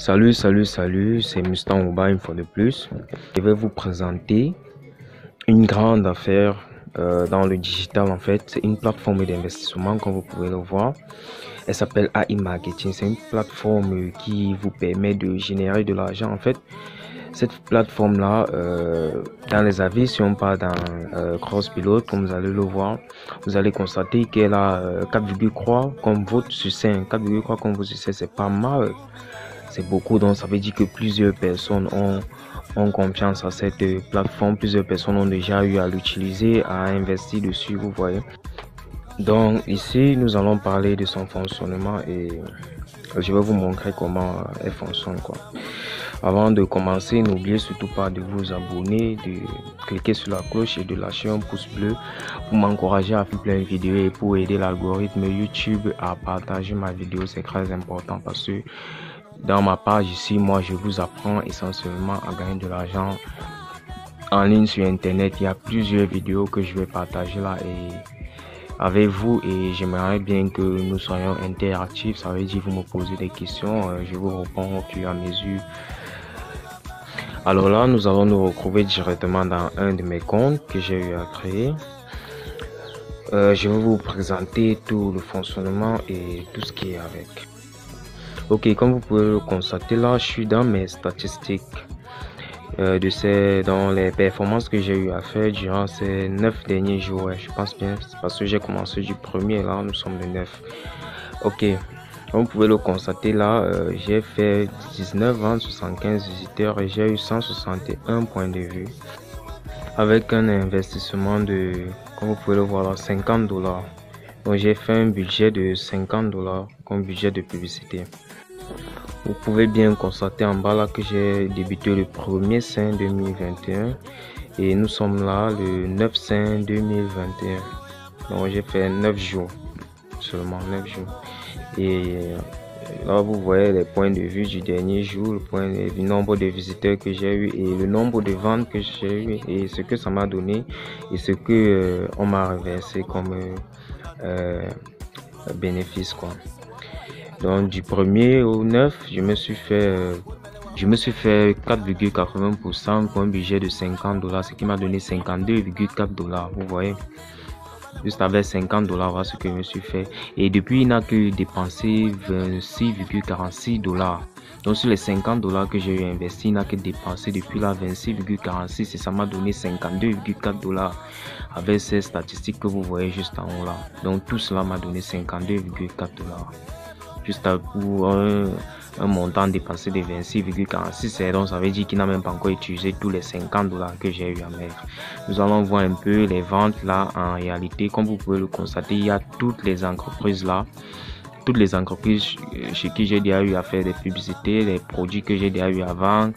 Salut, c'est Mustang Ouba une fois de plus. Je vais vous présenter une grande affaire dans le digital en fait. C'est une plateforme d'investissement comme vous pouvez le voir. Elle s'appelle AI Marketing. C'est une plateforme qui vous permet de générer de l'argent en fait. Cette plateforme là, dans les avis, si on part dans Crosspilot, comme vous allez le voir, vous allez constater qu'elle a 4,3 comme vote sur 5. 4,3 comme vote sur 5, c'est pas mal. C'est beaucoup, donc ça veut dire que plusieurs personnes ont confiance à cette plateforme. Plusieurs personnes ont déjà eu à l'utiliser, à investir dessus, vous voyez. Donc ici, nous allons parler de son fonctionnement et je vais vous montrer comment elle fonctionne, quoi. Avant de commencer, n'oubliez surtout pas de vous abonner, de cliquer sur la cloche et de lâcher un pouce bleu pour m'encourager à faire plein de vidéos et pour aider l'algorithme YouTube à partager ma vidéo. C'est très important parce que dans ma page ici, moi je vous apprends essentiellement à gagner de l'argent en ligne sur internet. Il y a plusieurs vidéos que je vais partager là et avec vous et j'aimerais bien que nous soyons interactifs. Ça veut dire vous me posez des questions, je vous réponds au fur et à mesure. Alors là, nous allons nous retrouver directement dans un de mes comptes que j'ai eu à créer. Je vais vous présenter tout le fonctionnement et tout ce qui est avec. Ok, comme vous pouvez le constater là, je suis dans mes statistiques dans les performances que j'ai eu à faire durant ces 9 derniers jours. Je pense bien, c'est parce que j'ai commencé du premier, là nous sommes le 9. Ok, comme vous pouvez le constater là, j'ai fait 19 ventes, 75 visiteurs et j'ai eu 161 points de vue avec un investissement de, comme vous pouvez le voir là, $50. Donc j'ai fait un budget de $50 comme budget de publicité. Vous pouvez bien constater en bas là que j'ai débuté le 1er juin 2021 et nous sommes là le 9 juin 2021. Donc j'ai fait 9 jours, seulement 9 jours. Et là vous voyez les points de vue du dernier jour, le nombre de visiteurs que j'ai eu et le nombre de ventes que j'ai eu et ce que ça m'a donné et ce que on m'a reversé comme bénéfice, quoi. Donc du 1er au 9, je me suis fait 4,80% pour un budget de $50, ce qui m'a donné $52,4. Vous voyez, juste avec $50, voilà ce que je me suis fait. Et depuis, il n'a que dépensé $26,46. Donc sur les $50 que j'ai investi, il n'a que dépensé depuis là 26,46 et ça m'a donné $52,4 avec ces statistiques que vous voyez juste en haut là. Donc tout cela m'a donné $52,4. Juste pour un montant dépensé de 26,46, donc ça veut dire qu'il n'a même pas encore utilisé tous les $50 que j'ai eu à mettre. Nous allons voir un peu les ventes là. En réalité, comme vous pouvez le constater, il y a toutes les entreprises là, toutes les entreprises chez qui j'ai déjà eu à faire des publicités, les produits que j'ai déjà eu à vendre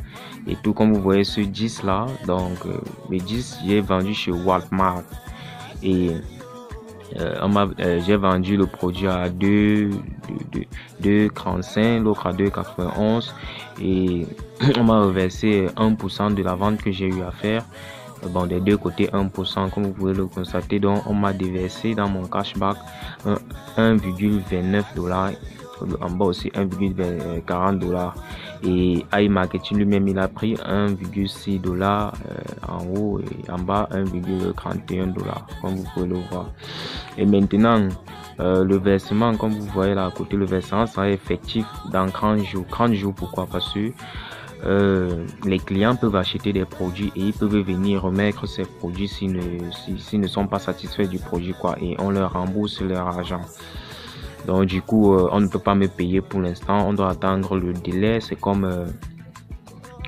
et tout. Comme vous voyez ce 10 là, donc les 10 j'ai vendu chez Walmart et j'ai vendu le produit à 2,35, l'autre à 2,91 et on m'a reversé 1% de la vente que j'ai eu à faire. Bon, des deux côtés 1% comme vous pouvez le constater. Donc on m'a déversé dans mon cashback $1,29, en bas aussi $1,40 et AI Marketing lui-même il a pris $1,6 en haut et en bas $1,31 comme vous pouvez le voir. Et maintenant le versement, comme vous voyez là à côté, le versement sera effectif dans 30 jours. 30 jours, pourquoi? Parce que les clients peuvent acheter des produits et ils peuvent venir remettre ces produits s'ils ne sont pas satisfaits du produit, quoi, et on leur rembourse leur argent. Donc du coup on ne peut pas me payer pour l'instant, on doit attendre le délai. C'est comme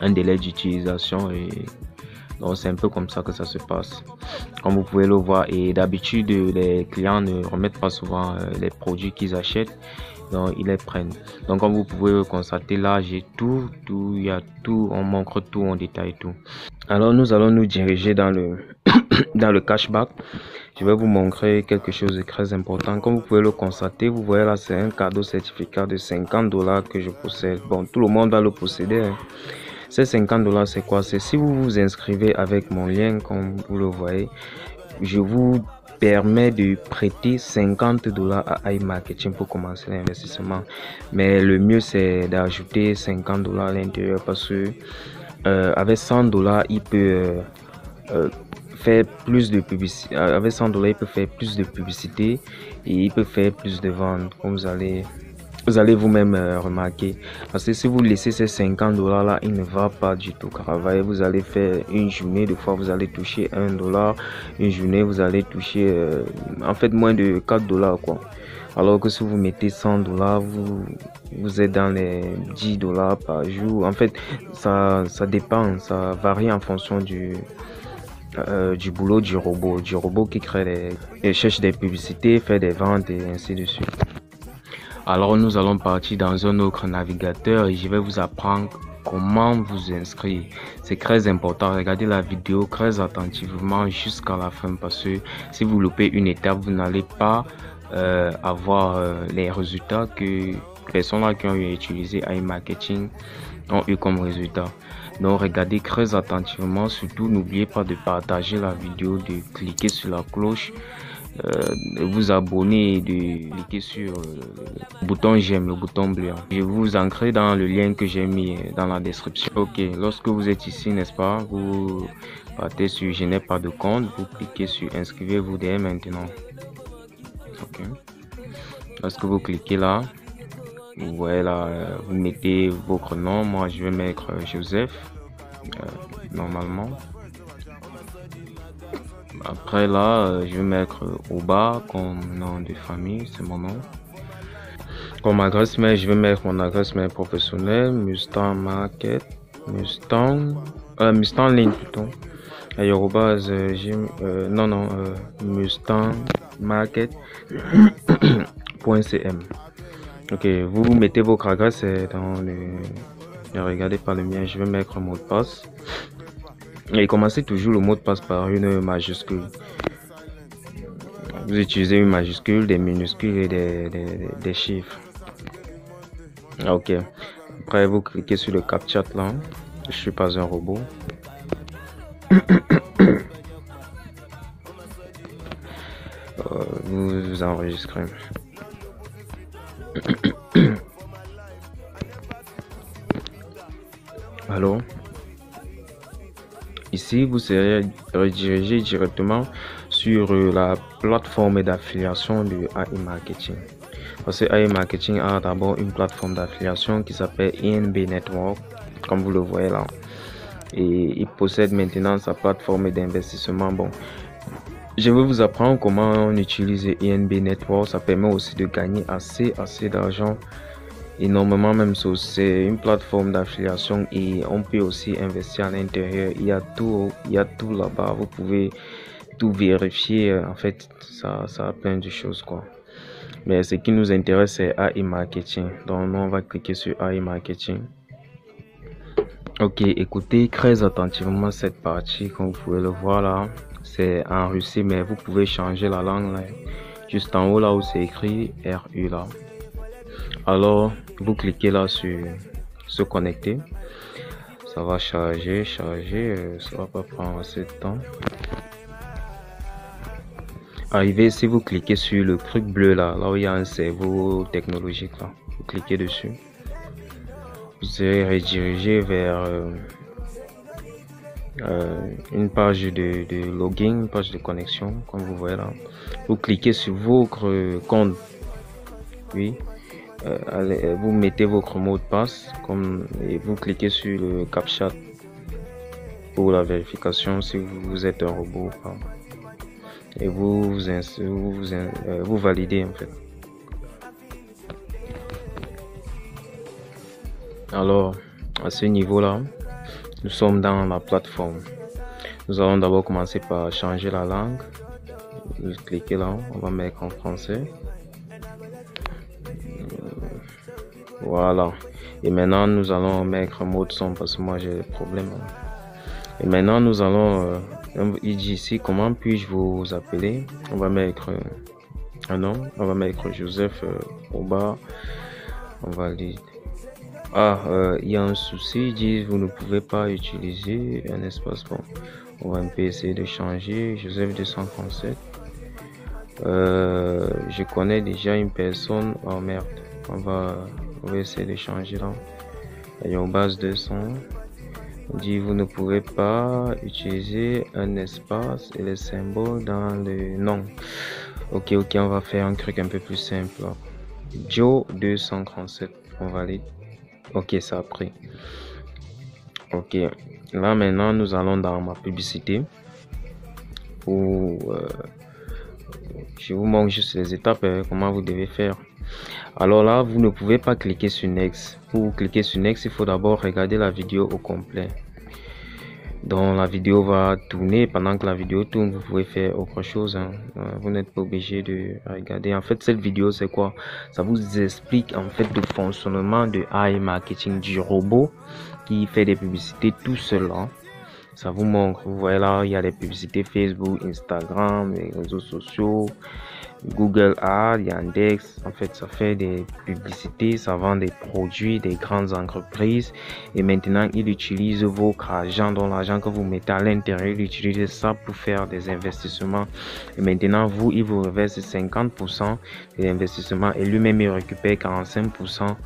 un délai d'utilisation et donc c'est un peu comme ça que ça se passe, comme vous pouvez le voir. Et d'habitude les clients ne remettent pas souvent les produits qu'ils achètent, donc ils les prennent. Donc comme vous pouvez le constater là, j'ai tout, il y a tout, on montre tout en détail, tout. Alors nous allons nous diriger dans le dans le cashback. Je vais vous montrer quelque chose de très important. Comme vous pouvez le constater, vous voyez là, c'est un cadeau certificat de $50 que je possède. Bon, tout le monde va le posséder, hein. Ces $50 c'est quoi? C'est si vous vous inscrivez avec mon lien, comme vous le voyez, je vous permets de prêter 50 $ à iMarketing pour commencer l'investissement. Mais le mieux, c'est d'ajouter 50 $ à l'intérieur parce que avec 100 $, il peut faire plus de publicité. Avec 100 $, il peut faire plus de publicité et il peut faire plus de ventes, comme vous allez vous-même remarquer. Parce que si vous laissez ces 50 $ là, il ne va pas du tout travailler. Vous allez faire une journée, des fois vous allez toucher 1 $. Une journée, vous allez toucher en fait moins de 4 $ quoi. Alors que si vous mettez 100 $, vous êtes dans les 10 $ par jour. En fait, ça dépend, ça varie en fonction du boulot du robot qui crée cherche des publicités, fait des ventes et ainsi de suite. Alors nous allons partir dans un autre navigateur et je vais vous apprendre comment vous inscrire. C'est très important, regardez la vidéo très attentivement jusqu'à la fin parce que si vous loupez une étape, vous n'allez pas avoir les résultats que les personnes qui ont utilisé iMarketing ont eu comme résultat. Donc regardez très attentivement, surtout n'oubliez pas de partager la vidéo, de cliquer sur la cloche, de vous abonner et de cliquer sur le bouton j'aime, le bouton bleu. Je vous ancrer dans le lien que j'ai mis dans la description. Ok, lorsque vous êtes ici, n'est-ce pas, vous partez sur je n'ai pas de compte, vous cliquez sur inscrivez-vous dès maintenant. Ok, lorsque vous cliquez là, vous voyez là, vous mettez votre nom. Moi je vais mettre Joseph normalement. Après là, je vais mettre au bas comme nom de famille, c'est mon nom. Comme adresse mail, je vais mettre mon adresse mail professionnelle, Mustang Market, Mustang Link plutôt. Mustang Market.cm. Ok, vous mettez votre adresse dans le. Regardez pas le mien, je vais mettre un mot de passe. Et commencez toujours le mot de passe par une majuscule. Vous utilisez une majuscule, des minuscules et des chiffres. Ok. Après, vous cliquez sur le CAPTCHA là. Je suis pas un robot. Vous enregistrez. Alors, ici, vous serez redirigé directement sur la plateforme d'affiliation de iMarketing. Parce que iMarketing a d'abord une plateforme d'affiliation qui s'appelle INB Network, comme vous le voyez là. Et il possède maintenant sa plateforme d'investissement. Bon, je vais vous apprendre comment on utilise INB Network. Ça permet aussi de gagner assez d'argent. Énormément même. C'est une plateforme d'affiliation et on peut aussi investir à l'intérieur. Il y a tout là-bas. Vous pouvez tout vérifier. En fait, ça a plein de choses quoi. Mais ce qui nous intéresse c'est iMarketing. Donc nous on va cliquer sur iMarketing. Ok, écoutez très attentivement cette partie. Comme vous pouvez le voir là, c'est en russe, mais vous pouvez changer la langue là. Juste en haut là où c'est écrit RU là. Alors vous cliquez là sur se connecter. Ça va charger, ça va pas prendre assez de temps. Arrivé, si vous cliquez sur le truc bleu là où il y a un cerveau technologique là, vous cliquez dessus. Vous serez redirigé vers une page de login, une page de connexion, comme vous voyez là. Vous cliquez sur votre compte, oui. Vous mettez votre mot de passe et vous cliquez sur le CAPTCHA pour la vérification si vous êtes un robot ou pas. Et vous validez en fait. Alors à ce niveau là, nous sommes dans la plateforme. Nous allons d'abord commencer par changer la langue. Vous cliquez là, on va mettre en français. Voilà. Et maintenant nous allons mettre un mot de son parce que moi j'ai des problèmes. Et maintenant nous allons il dit ici comment puis-je vous appeler. On va mettre un nom, on va mettre Joseph au bas. On valide. Il y a un souci, il dit vous ne pouvez pas utiliser un espace. Bon, On va un peu essayer de changer. Joseph 237. Je connais déjà une personne. Oh merde. On va essayer de changer là. Base 200. On dit vous ne pouvez pas utiliser un espace et les symboles dans le nom. Ok, on va faire un truc un peu plus simple. Joe 237. On valide. Ok, ça a pris. Ok, là maintenant nous allons dans ma publicité. Je vous montre juste les étapes, comment vous devez faire. Alors là, vous ne pouvez pas cliquer sur Next. Pour cliquer sur Next, il faut d'abord regarder la vidéo au complet. Donc la vidéo va tourner. Pendant que la vidéo tourne, vous pouvez faire autre chose. Vous n'êtes pas obligé de regarder. En fait, cette vidéo, c'est quoi? Ça vous explique en fait le fonctionnement de AI Marketing, du robot qui fait des publicités tout seul. Ça vous montre, vous voyez là, il y a les publicités Facebook, Instagram, les réseaux sociaux, Google Ads, Yandex. En fait, ça fait des publicités, ça vend des produits des grandes entreprises. Et maintenant, il utilise votre argent, donc l'argent que vous mettez à l'intérieur, il utilise ça pour faire des investissements. Et maintenant, il vous reverse 50% de l'investissement et lui-même, il récupère 45%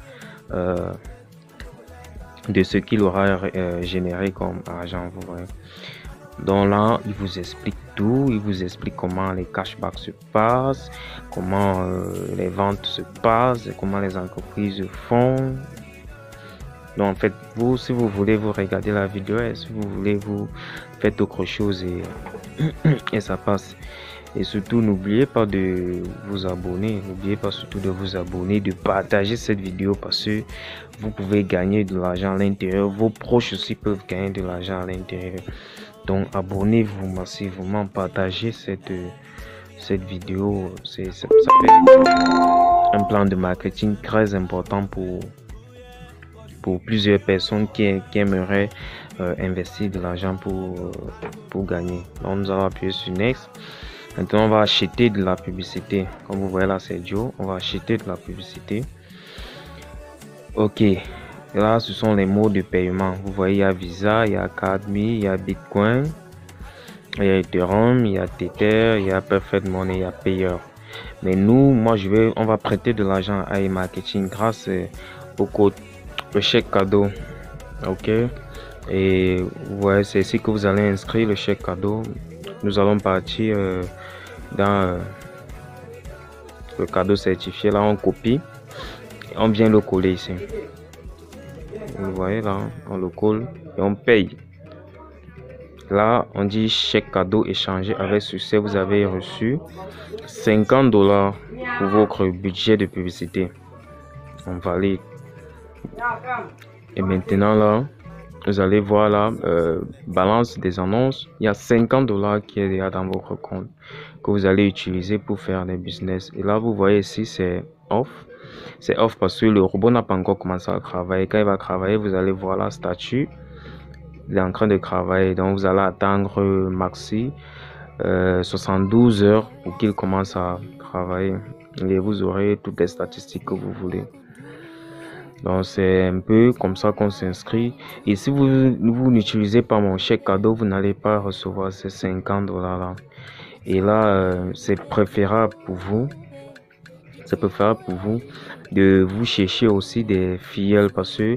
de ce qu'il aura généré comme argent, vous voyez. Donc là, il vous explique tout, il vous explique comment les cashbacks se passent, comment les ventes se passent, comment les entreprises font. Donc en fait, vous, si vous voulez, vous regardez la vidéo, et si vous voulez, vous faites autre chose et ça passe. Et surtout, n'oubliez pas de vous abonner. N'oubliez pas surtout de vous abonner, de partager cette vidéo parce que vous pouvez gagner de l'argent à l'intérieur. Vos proches aussi peuvent gagner de l'argent à l'intérieur. Donc, abonnez-vous massivement, partagez cette vidéo. Ça fait un plan de marketing très important pour plusieurs personnes qui aimeraient investir de l'argent pour gagner. Donc, nous allons appuyer sur Next. Maintenant, on va acheter de la publicité. Comme vous voyez là, c'est Joe. On va acheter de la publicité. Ok. Là, ce sont les modes de paiement. Vous voyez, il y a Visa, il y a CardMe, il y a Bitcoin, il y a Ethereum, il y a Tether, il y a Perfect Money, il y a Payer. Mais nous, on va prêter de l'argent à e-marketing grâce au code, le chèque cadeau. Ok. Et vous voyez, c'est ici que vous allez inscrire le chèque cadeau. Nous allons partir dans le cadeau certifié. Là, on copie. On vient le coller ici. Vous voyez là, on le colle et on paye. Là, on dit chèque cadeau échangé avec succès. Vous avez reçu 50 $ pour votre budget de publicité. On valide. Et maintenant là, vous allez voir là, balance des annonces. Il y a 50 $ qui est déjà dans votre compte que vous allez utiliser pour faire des business. Et là, vous voyez ici, c'est off. C'est off parce que le robot n'a pas encore commencé à travailler. Quand il va travailler, vous allez voir la statut. Il est en train de travailler. Donc, vous allez attendre maxi 72 heures pour qu'il commence à travailler. Et vous aurez toutes les statistiques que vous voulez. Donc c'est un peu comme ça qu'on s'inscrit. Et si vous n'utilisez pas mon chèque cadeau, vous n'allez pas recevoir ces 50 $ là. Et là, c'est préférable pour vous. C'est préférable pour vous de vous chercher aussi des filleuls parce que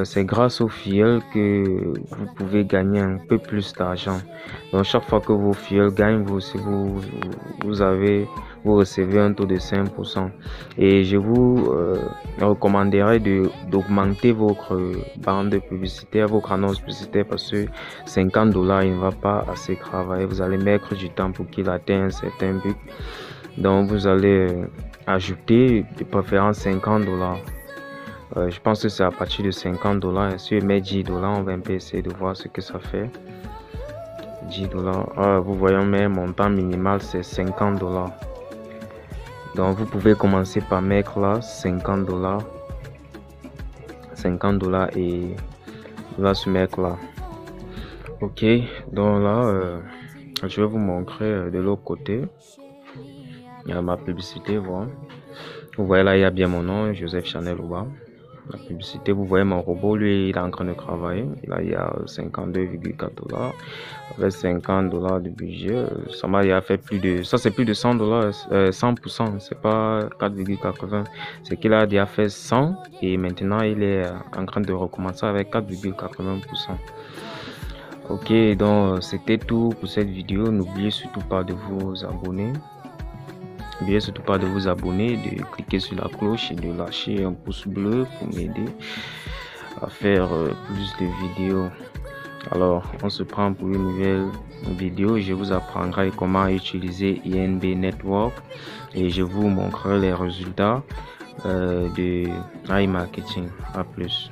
c'est grâce aux filleuls que vous pouvez gagner un peu plus d'argent. Donc chaque fois que vos filleuls gagnent, vous recevez un taux de 5%. Et je vous recommanderais d'augmenter votre bande publicitaire, votre annonce publicitaire parce que 50 $, il ne va pas assez travailler. Vous allez mettre du temps pour qu'il atteigne un certain but. Donc vous allez ajouter de préférence 50 $. Je pense que c'est à partir de 50 $. Et si je mets 10 $, on va un peu essayer de voir ce que ça fait. 10 $. Vous voyez, mais montant minimal c'est 50 $. Donc vous pouvez commencer par mettre là 50 $. 50 $ et il va se mettre là. Ok, donc là, je vais vous montrer de l'autre côté. Il y a ma publicité, voilà. Vous voyez là, il y a bien mon nom, Joseph Chanel au bas. la publicité. Vous voyez mon robot, lui, il est en train de travailler. Là, il y a 52,4 $. Avec 50 $ de budget, ça m'a fait plus de, ça c'est plus de 100 $, 100%, c'est pas 4,80. C'est qu'il a déjà fait 100 et maintenant il est en train de recommencer avec 4,80%. Ok, donc c'était tout pour cette vidéo. N'oubliez surtout pas de vous abonner. N'oubliez surtout pas de vous abonner, de cliquer sur la cloche et de lâcher un pouce bleu pour m'aider à faire plus de vidéos. Alors, on se prend pour une nouvelle vidéo. Je vous apprendrai comment utiliser INB Network et je vous montrerai les résultats de iMarketing. À plus.